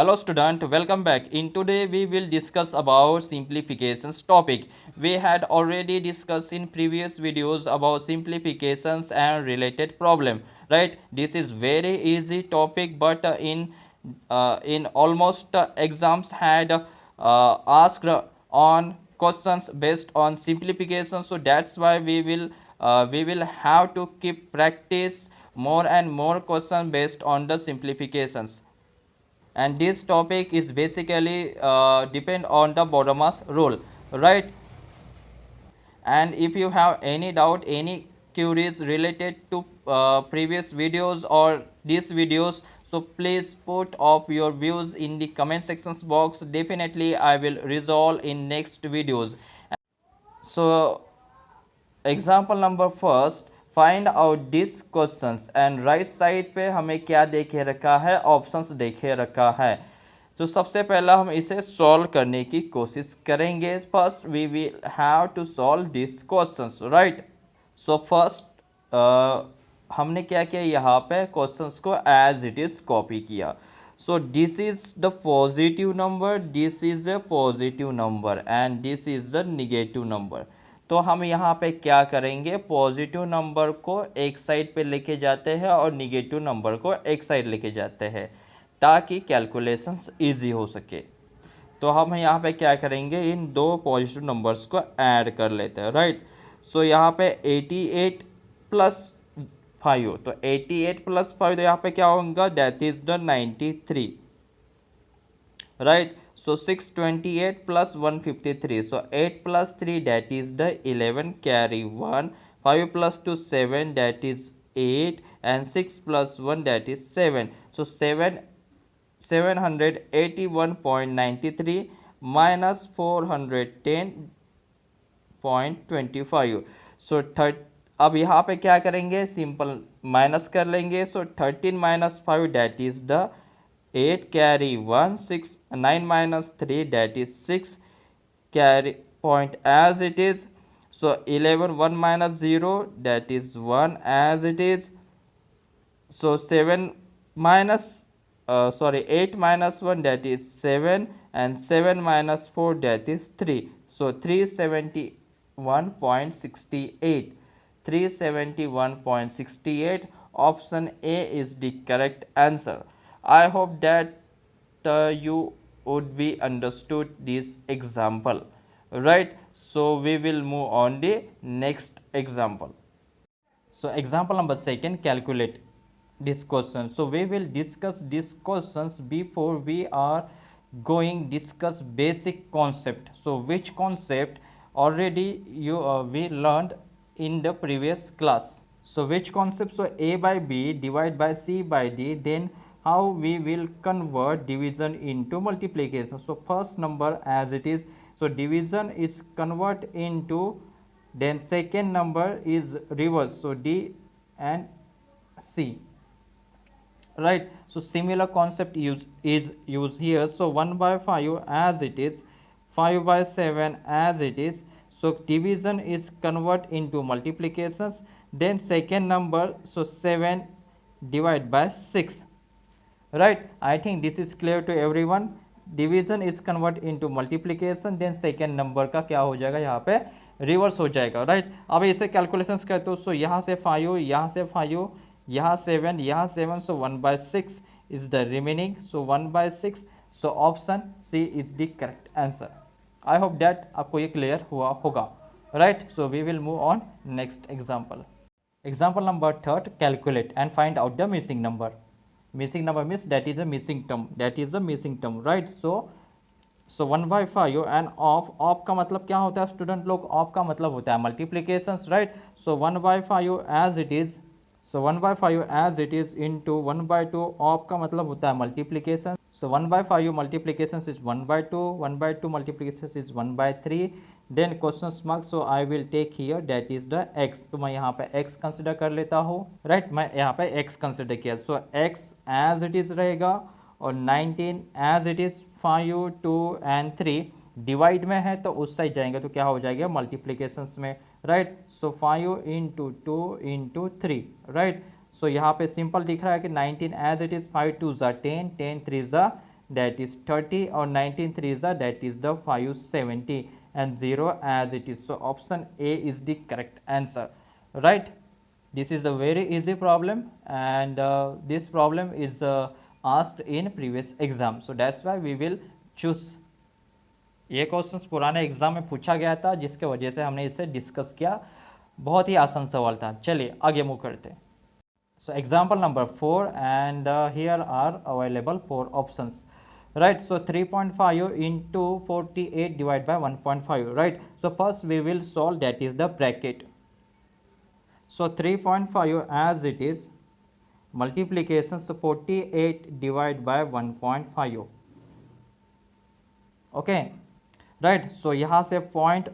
Hello student, welcome back. In today we will discuss about simplifications topic. We had already discussed in previous videos about simplifications and related problem, right? This is very easy topic, but in almost exams had asked on questions based on simplification. So that's why we will have to keep practice more and more questions based on the simplifications, and this topic is basically depend on the Bodemas rule, right? And if you have any doubt, any queries related to previous videos or these videos, so please put up your views in the comment sections box. Definitely I will resolve in next videos. So example number first, find out this questions, and right side पे हमें क्या देखे रखा है, options देखे रखा है. तो सबसे पहला हम इसे सॉल्व करने की कोशिश करेंगे. First we will have to solve this questions, right. So first हमने क्या किया, यहाँ पे क्वेश्चंस को एज इट इज कॉपी किया. So this is the positive number, this is a positive number and this is the negative number. तो हम यहाँ पे क्या करेंगे, पॉजिटिव नंबर को एक साइड पे लेके जाते हैं और निगेटिव नंबर को एक साइड लेके जाते हैं ताकि कैलकुलेशंस इजी हो सके. तो हम यहाँ पे क्या करेंगे, इन दो पॉजिटिव नंबर्स को ऐड कर लेते हैं, राइट. सो यहाँ पे 88 प्लस 5, तो 88 प्लस 5, तो यहाँ पे क्या होगा, that is the 93, right. So 628 plus 153, so 8 plus 3, that is the 11, carry 1, 5 plus 2 7, that is 8, and 6 plus 1, that is 7. So 781.93 minus 410.25. सो थर्ट अब यहाँ पे क्या करेंगे, सिंपल माइनस कर लेंगे. सो 13 minus 5, that is the 8, carry 1, 6, 9 minus 3, that is 6, carry point as it is. So 11, 1 minus 0, that is 1 as it is. So 7 minus 8 minus 1, that is 7, and 7 minus 4, that is 3. So 371.68, 371.68, option A is the correct answer. I hope that you would be understood this example, right. So we will move on the next example. So example number second, calculate this question. So we will discuss these questions before we are going discuss basic concept. So which concept already we learned in the previous class. So which concept? So a by b divided by c by d. Then how we will convert division into multiplication. So first number as it is. So division is convert into, then second number is reverse, so d and c, right. So similar concept is used here. So 1 by 5 as it is, 5 by 7 as it is. So division is convert into multiplications. Then second number, so 7 divided by 6, right. I think this is clear to everyone. Division is convert into multiplication, then second number का क्या हो जाएगा, यहाँ पे reverse हो जाएगा, right. अब इसे कैलकुलेशंस करते हो. सो यहाँ से 5, यहाँ से 5, यहाँ 7, यहाँ 7. So 1/6 is the remaining. So 1/6. So option C is the correct answer. I hope that आपको ये क्लियर हुआ होगा, right. So we will move on next example. Example number third, calculate and find out the missing number. Missing number means that is a missing term, that is a missing term, right. So 1 by 5 and of का मतलब क्या होता है student लोग, of का मतलब होता है multiplications, right. So 1 by 5 as it is, so 1 by 5 as it is into 1 by 2, of का मतलब होता है multiplication. So 1 by 5 multiplications is 1 by 2, 1 by 2 multiplications is 1 by 3. Then questions mark, so I will take here that is the x. तो मैं यहाँ पे x consider कर लेता हूँ, राइट. मैं यहाँ पे x कंसिडर किया. So x as it is रहेगा और 19 as it is, 5, 2 and 3 divide में है तो उस साइड जाएंगे तो क्या हो जाएगा मल्टीप्लीकेशंस में, राइट. सो 5 इंटू 2 इंटू 3, राइट. सो यहाँ पे सिंपल दिख रहा है कि 19 एज इट इज, 5 2 ज़ा 10, 10 3 ज़ा that is 30, or 19 3 that is the 570, and 0 as it is. So option A is the correct answer, right? This is a very easy problem, and this problem is asked in previous exam, so that's why we will choose. ये questions पुराने exam में पूछा गया था, जिसके वजह से हमने इसे डिस्कस किया। बहुत ही आसान सवाल था। चलिए आगे मूव करते हैं। So example number 4, and here are available 4 options, right? So 3.5 into 48 divided by 1.5, right? So first we will solve, that is the bracket. So 3.5 as it is, multiplication, so 48 divided by 1.5, okay right. So यहाँ से point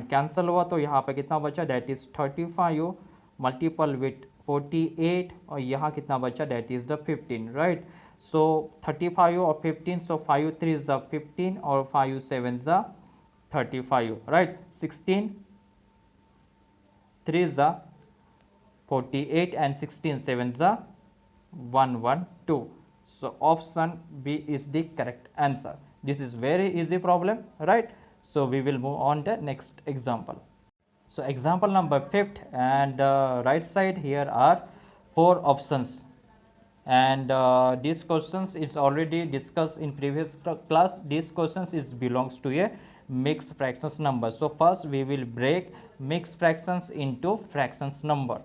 cancel हुआ, तो यहाँ पे कितना बचा, that is 35 multiple with 48, और यहाँ कितना बचा, दैट इज द 15, राइट। सो 35 और 15, सो 5 3 ज़ा 15 और 5 7 ज़ा 35, राइट। 16 3 ज़ा 48 and 16 7 ज़ा 112. So option B is the correct answer. This is very easy problem, right? So we will move on the next example. So example number 5th, and right side here are 4 options, and these questions is already discussed in previous class. These questions is belongs to a mixed fractions number. So first we will break mixed fractions into fractions number.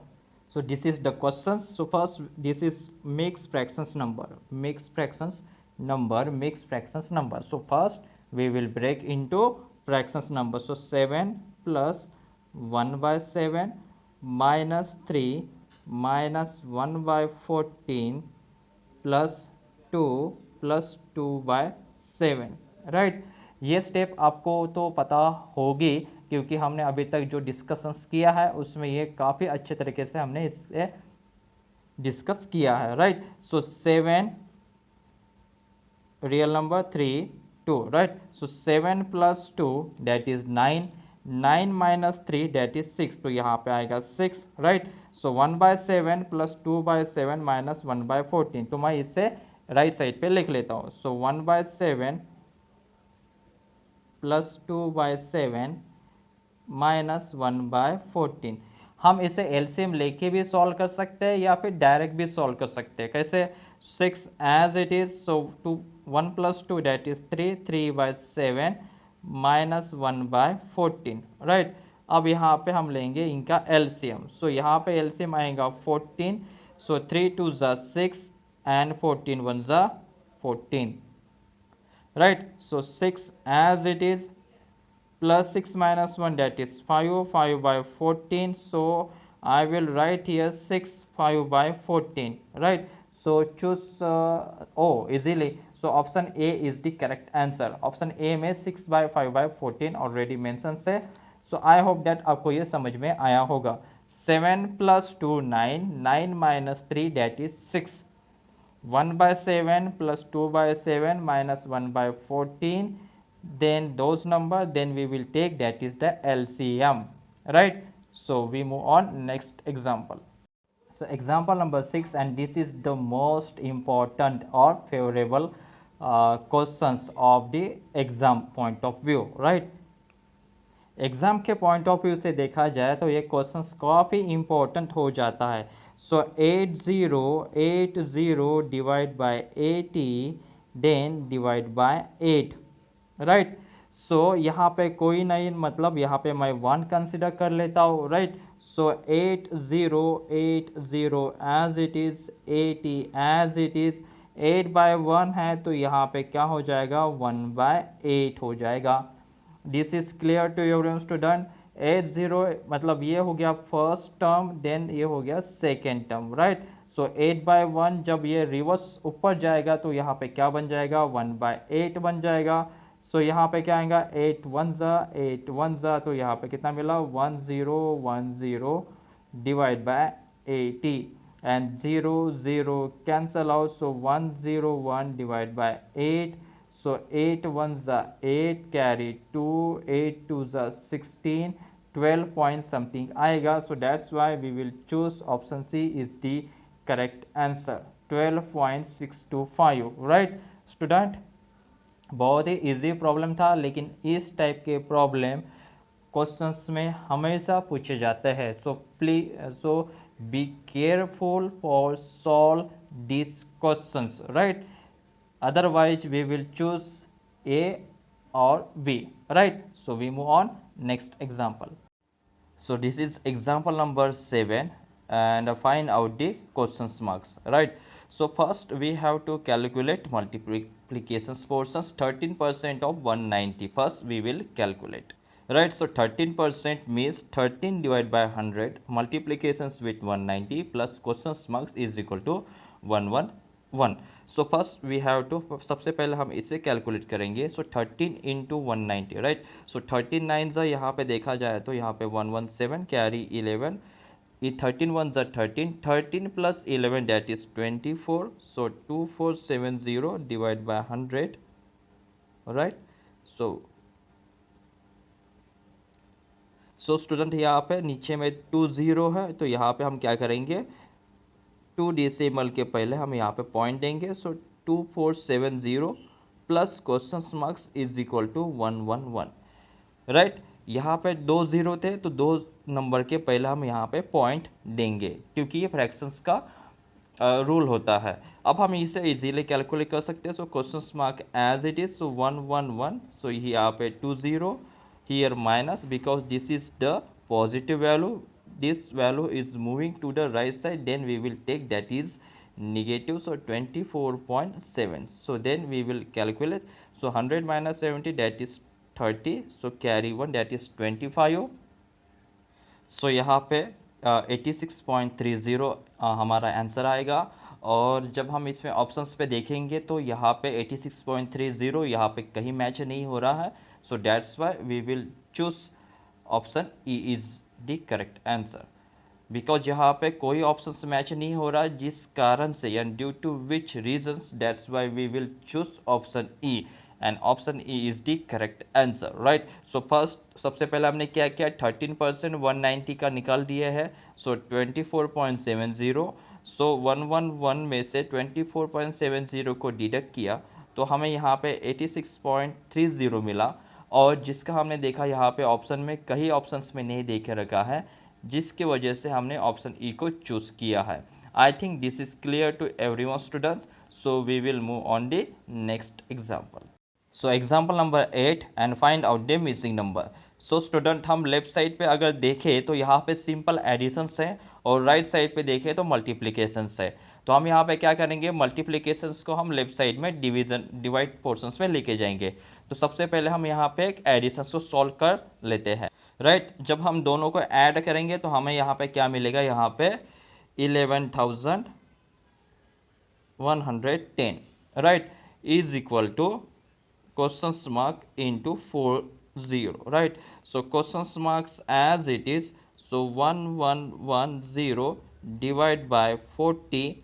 So this is the questions. So first this is mixed fractions number. So first we will break into fractions number. So 7 plus 1 by 7 minus 3 minus 1 by 14 plus 2 by 7, right. ये step आपको तो पता होगी, क्योंकि हमने अभी तक जो डिस्कशंस किया है उसमें ये काफ़ी अच्छे तरीके से हमने इसे डिस्कस किया है, right. So 7 real number 3 2, right. So 7 plus 2 that is 9, 9 minus 3 that is 6, तो यहाँ पे आएगा 6, right. So 1 by 7 plus 2 by 7 minus 1 by 14, तो मैं इसे राइट साइड पे लिख लेता हूँ। So 1 by 7 plus 2 by 7 minus 1 by 14। हम इसे एलसीएम लेके भी सॉल्व कर सकते हैं या फिर डायरेक्ट भी सॉल्व कर सकते हैं। कैसे, 6 as it is, so 1 plus 2 that is 3, 3 by 7 minus 1 by 14, right. अब यहाँ पे हम लेंगे इनका एलसीएम। सो यहाँ पे एलसीएम आएगा 14, सो 3 2 ज़ा 6 एंड 14 1 ज़ा 14, right. So 6 as it is, plus 6 minus 1 that is 5, 5 by 14, so I will write here 6 5 by 14, right. So choose easily. So option A is the correct answer. Option A में 6 by 5 by 14 already mentioned है। So I hope that आपको ये समझ में आया होगा। 7 plus 2 9, 9 minus 3 that is 6, 1 by 7 plus 2 by 7 minus 1 by 14, then those number, then we will take, that is the LCM, right. So we move on next example. So example number 6, and this is the most important or favorable questions of the exam point of view, right. Exam के point of view से देखा जाए तो ये questions काफ़ी important हो जाता है। So 80 divide by 80 then divide by 8, right. So यहाँ पे कोई नहीं, मतलब यहाँ पे मैं 1 कंसिडर कर लेता हूँ, right. So 80 as it is, 80 as it is, 8 by 1 है तो यहाँ पे क्या हो जाएगा, 1 बाय 8 हो जाएगा। This is clear to everyone student. 80 मतलब ये हो गया फर्स्ट टर्म, देन ये हो गया second term, right. So 8 by 1 जब ये रिवर्स ऊपर जाएगा तो यहाँ पे क्या बन जाएगा, 1 बाय 8 बन जाएगा। सो यहाँ पे क्या आएगा, 8 1 ज़ा, तो यहाँ पे कितना मिला, 1010 divide by 80, and 0 cancel out, so 101 divide by 8, so 8 1 ज़ा 8 carry 2, 8 2 ज़ा 16, 12 point something आएगा। so that's why we will choose option C is the correct answer, 12.625, right. Student बहुत ही इजी प्रॉब्लम था, लेकिन इस टाइप के प्रॉब्लम क्वेश्चंस में हमेशा पूछे जाते हैं। So please, so be careful for solve this questions, right? Otherwise we will choose A or B, right? So we move on next example. So this is example number 7, and find out the questions marks, right? So first we have to calculate multiplications portions. 13% of 190 first we will calculate, right? So 13% means 13 divided by 100 multiplications with 190 plus questions marks is equal to 111. So first we have to, सबसे पहले हम इसे calculate करेंगे। So 13 into 190, right? So 13 nine ज़ा यहाँ पे देखा जाए तो यहाँ पे 117 कैरी 11, ये 13 वन ज़ा 13, 13 plus 11 that is 24। So 2470 divide by 100, right? So student यहाँ पे नीचे में 20 है, तो यहाँ पे हम क्या करेंगे, 2 डेसिमल के पहले हम यहाँ पे पॉइंट देंगे। So 2470 plus question marks is equal to 111, right? यहाँ पे 2 जीरो थे, तो 2 नंबर के पहले हम यहाँ पे पॉइंट देंगे, क्योंकि ये फ्रैक्शंस का रूल होता है। अब हम इसे इजीली कैलकुलेट कर सकते हैं। So question mark as it is, so 111, so यहाँ पे 20 here minus, because this is the positive value, this value is moving to the right side, then we will take that is negative. So 24.7, so then we will calculate. So 100 minus 70 that is 30, so carry 1 that is 25. सो यहाँ पे 86.30 हमारा answer आएगा। और जब हम इसमें options पे देखेंगे तो यहाँ पे 86.30 यहाँ पे कहीं मैच नहीं हो रहा है। So that's why we will choose option E is the correct answer, because यहाँ पे कोई ऑप्शन मैच नहीं हो रहा, जिस कारण से, and due to which reasons, that's why we will choose option E, and option E is the correct answer, right? So first, सबसे पहले हमने क्या किया, 13% 190 का निकाल दिया है। सो 24.70, सो 111 में से 24.70 को डिडक्ट किया तो हमें यहाँ पे 86.30 मिला। और जिसका हमने देखा यहाँ पे ऑप्शन में, कई ऑप्शंस में नहीं देखे रखा है, जिसकी वजह से हमने ऑप्शन ई को चूज किया है। I think this is clear to everyone students. So we will move on the next example. So example number 8, and find out the missing number. So student, हम लेफ्ट साइड पे अगर देखें तो यहाँ पे सिंपल एडिशंस है, और right side पे देखें तो मल्टीप्लिकेशंस है। तो हम यहाँ पे क्या करेंगे, मल्टीप्लिकेशंस को हम लेफ्ट साइड में डिवाइड पोर्शंस में लेके जाएंगे। तो सबसे पहले हम यहाँ पे एक एडिशंस को सॉल्व कर लेते हैं, राइट? जब हम दोनों को ऐड करेंगे तो हमें यहाँ पे क्या मिलेगा, यहाँ पे 11,110, right, is equal to question mark into 40, right? So question marks as it is, so 1110 divide by 40,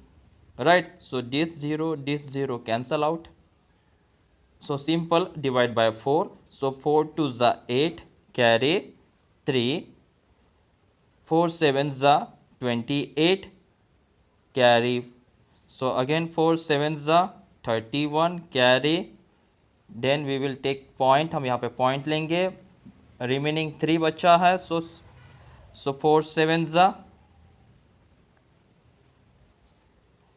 right? So this 0 cancel out, so simple divide by 4, so 4 to the 8 carry 3, 4 7 the 28 carry, so again 4 7 the 31 carry, then we will take point, हम यहाँ पे point लेंगे, remaining 3 बचा है। so 4 7 the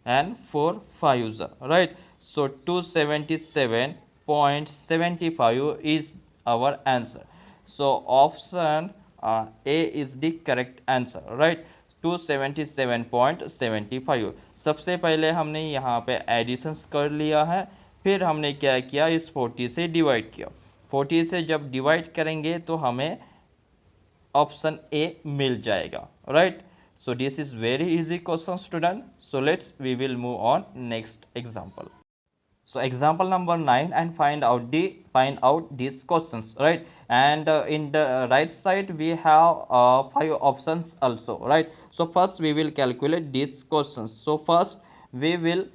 and 4 5s, right? So 277.75 is our answer. So option A is the correct answer, right? 277.75। सबसे पहले हमने यहाँ पे एडिशंस कर लिया है, फिर हमने क्या किया, इस 40 से डिवाइड किया। 40 से जब डिवाइड करेंगे तो हमें ऑप्शन ए मिल जाएगा, right? So this is very easy question, student. So we will move on next example. So example number 9, and find out these questions, right? And in the right side we have 5 options also, right? So first we will calculate these questions. So first we will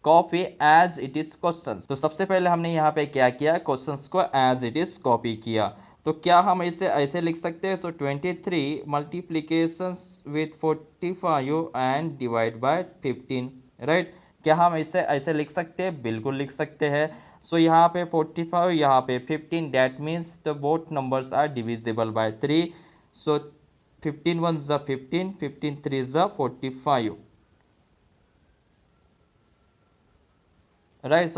copy as it is question. तो सबसे पहले हमने यहाँ पे क्या किया, questions को as it is copy किया। तो क्या हम इसे ऐसे लिख सकते हैं, सो 23 multiplications with 45 and divide by 15, right? क्या हम इसे ऐसे लिख सकते हैं? बिल्कुल लिख सकते हैं। सो यहाँ पे 45, यहाँ पे 15, that means the both numbers are divisible by 3। So 15 1 ज़ा 15, 15 3 ज़ा 45, right?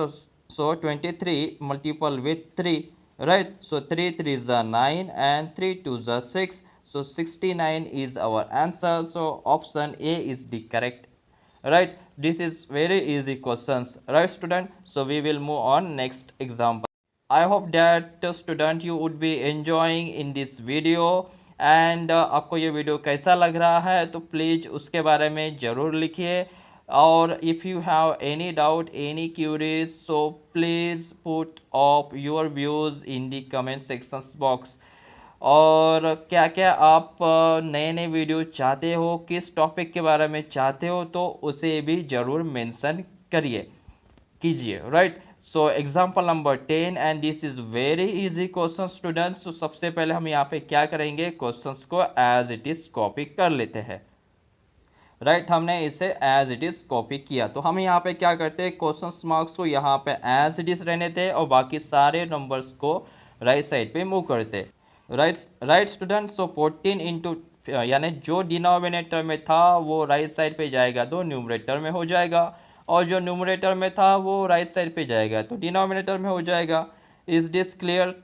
So 23 multiple with 3, right? So 3 3 is 9 and 3 2 is 6, so 69 is our answer. So option A is the correct, right? This is very easy questions, right student? So we will move on next example. I hope that student you would be enjoying in this video and आपको ये video कैसा लग रहा है तो please उसके बारे में ज़रूर लिखिए। और if you have any doubt any curies so please put off your views in the comment sections box. और क्या क्या आप नए नए वीडियो चाहते हो, किस टॉपिक के बारे में चाहते हो, तो उसे भी ज़रूर मेंशन करिए कीजिए, right? So example number 10 and this is very easy question students. तो सबसे पहले हम यहाँ पे क्या करेंगे, क्वेश्चंस को एज इट इज कॉपी कर लेते हैं, राइट? हमने इसे एज इट इज कॉपी किया तो हम यहाँ पे क्या करते हैं, क्वेश्चन मार्क्स को यहाँ पे एज इट इज रहने थे और बाकी सारे नंबर्स को राइट साइड पे मूव करते, right? Right student. So 14 into, यानी जो डिनोमिनेटर में था वो राइट साइड पे जाएगा तो न्यूमरेटर में हो जाएगा, और जो न्यूमरेटर में था वो राइट साइड पे जाएगा तो डिनोमिनेटर में हो जाएगा। Is this clear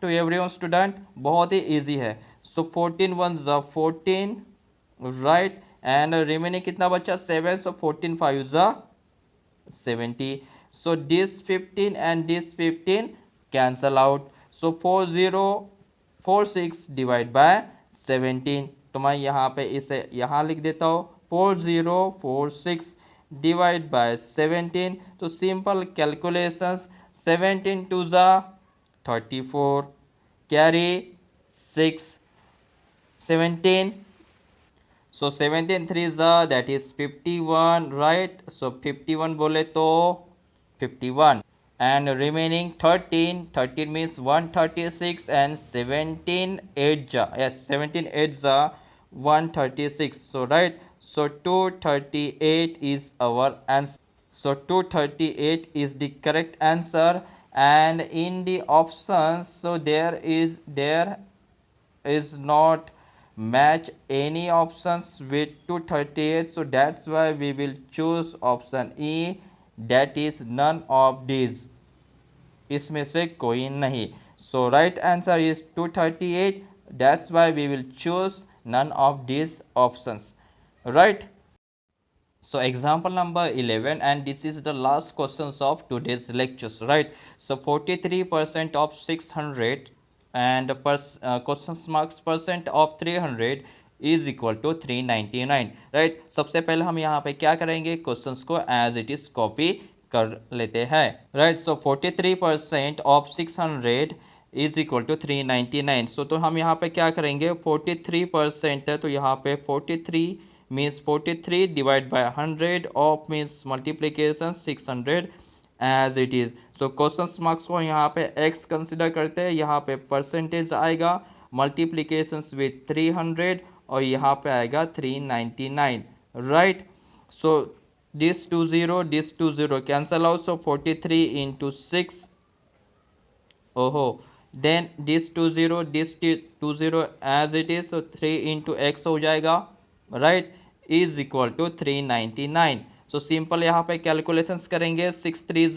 to everyone student? बहुत ही ईजी है। सो 14 1 ज़ा 14, राइट? एंड रिमेनिंग कितना बचा, 7, सो 14 5 ज़ा 70, so this 15 and this 15 cancel out, so 4046 divide by 17। तो मैं यहाँ पे इसे यहाँ लिख देता हूँ 4046 डिवाइड बाय 17। तो सिंपल कैलकुलेशंस, 17 टू ज़ा 34, carry 6, 17, so 17 3 that is 51, right? So 51 बोले तो 51 and remaining 13, 13 means 136 and 17 8 yes 17 8 136, so right? So 238 is our answer. So 238 is the correct answer, and in the options, so there is not match any options with 238, so that's why we will choose option E, that is none of these, इसमें से कोई नहीं। So right answer is 238, that's why we will choose none of these options, right? So example number 11 and this is the last questions of today's lectures, right? So 43% of 600 and questions marks percent of 300 is equal to 399, right? सबसे पहले हम यहाँ पे क्या करेंगे, questions को as it is copy कर लेते हैं, right? So 43% of 600 is equal to 399। So तो हम यहाँ पे क्या करेंगे, 43% है तो यहाँ पे 43 means 43 divide by 100 of means multiplication 600 as it is. So question marks को यहाँ पे एक्स कंसिडर करते हैं, यहाँ पे परसेंटेज आएगा मल्टीप्लीकेशन विथ 300 और यहाँ पे आएगा 399, right? So this 20, this 20 cancel out, so 43 into 6, oh, then this 20, this 20 as it is, so 3 into x हो जाएगा, right? is equal to 399। so simple यहाँ पे calculations करेंगे, 6 3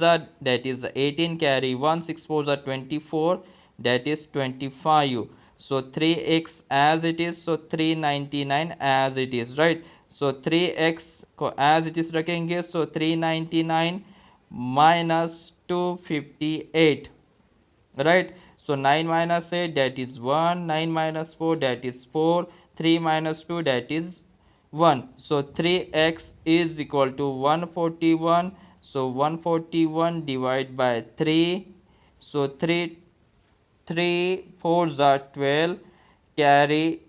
that is 18, carry 1, 6 4 24, that is 25, so 3x as it is, so 399 as it is, right? so 3x को as it is रखेंगे, so 399 minus 258, right? so 9 minus 8 that is 1, 9 minus 4 that is 4, 3 minus 2 that is 1, so 3x is equal to 141, so 141 divided by 3, so 3 3 4s are 12, carry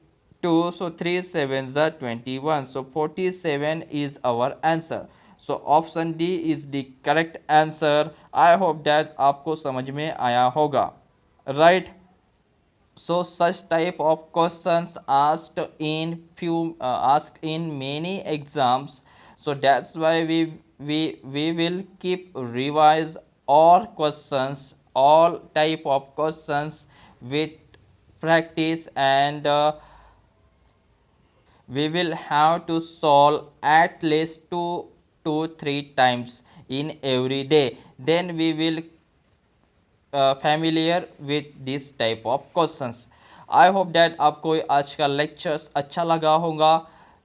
2, so 3 7s are 21, so 47 is our answer। so option D is the correct answer। I hope that आपको समझ में आया होगा, right? so such type of questions asked in many exams, so that's why we will keep revise all questions, all type of questions with practice, and we will have to solve at least 2 to 3 times in every day. Then we will familiar with this type of questions. I hope that आपको आज का lectures अच्छा लगा होगा.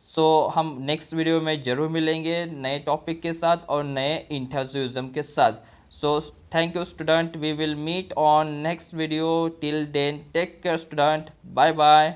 सो हम next video में ज़रूर मिलेंगे नए टॉपिक के साथ और नए इंटरव्यूज़म के साथ. So thank you student, we will meet on next video. Till then take care student, bye bye.